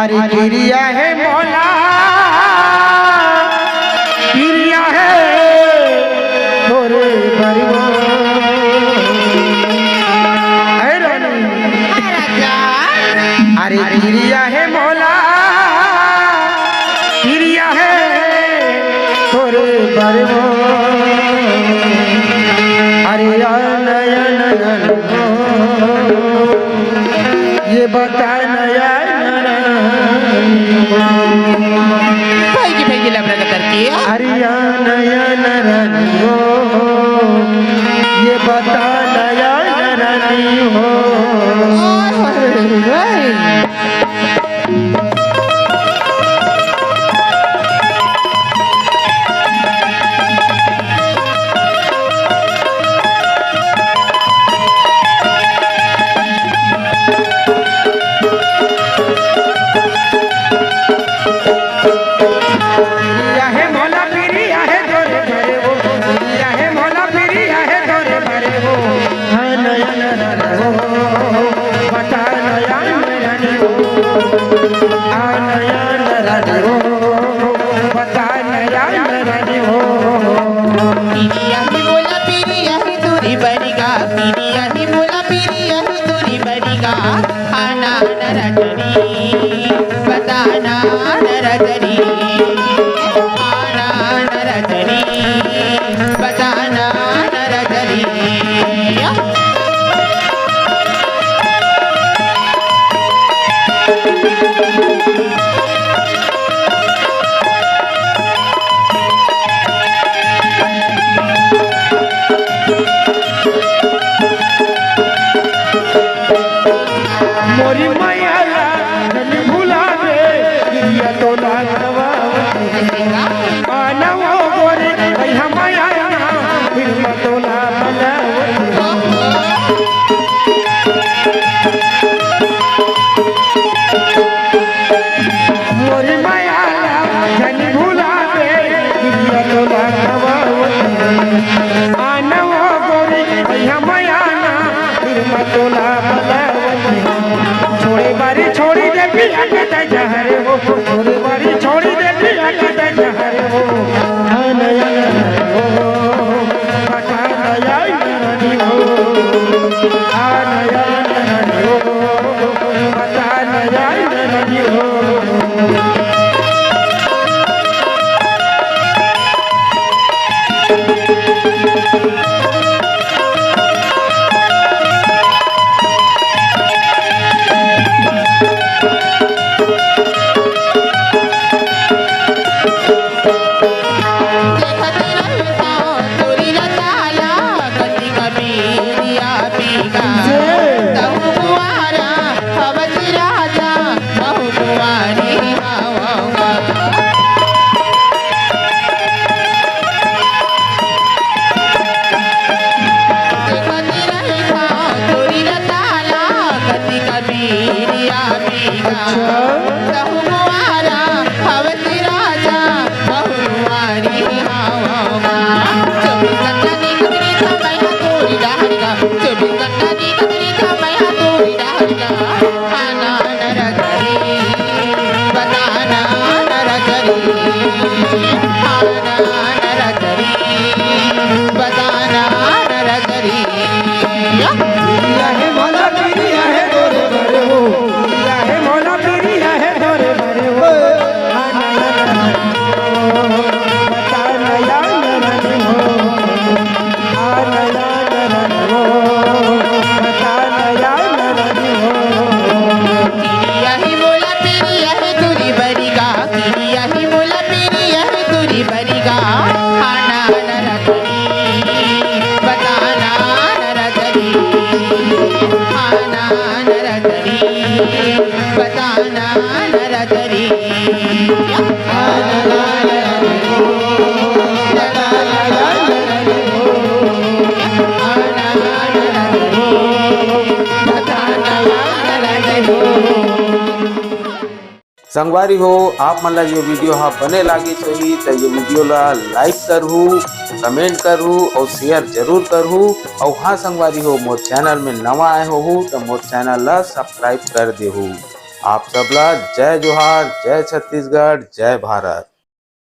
अरे गिरिया है मौला गिरिया है थोरे बरवा अरे गिरिया है मौला गिरिया है थोरे बरवा अरे नयन ये बता नया हरियाणा हो ये बता नया रानी हो मोरी मैया भूला दे गिरिया तो मानवो गोरे मैया फिर मतोला मोरी मैया धन भूला दे गिरिया तो मानवो गोरे मैया फिर मतोला छोड़ी बारी छोड़ी दे पिया के जहर वो छोड़ी बारी छोड़ी दे पिया के जहर वो नया हो बता नया रानी हो नया रानी हो बता नया रानी हो हो। संगवारी हो आप मन ला ये वीडियो हा बने लागी होही तो ये वीडियो ला लाइक करहू, कमेंट करहू और शेयर जरूर करहू। और हाँ संगवारी हो मोर चैनल में नवा आए हो तो मोर चैनल ला सब्सक्राइब कर देहू। आप सबला जय जोहार, जय छत्तीसगढ़, जय भारत।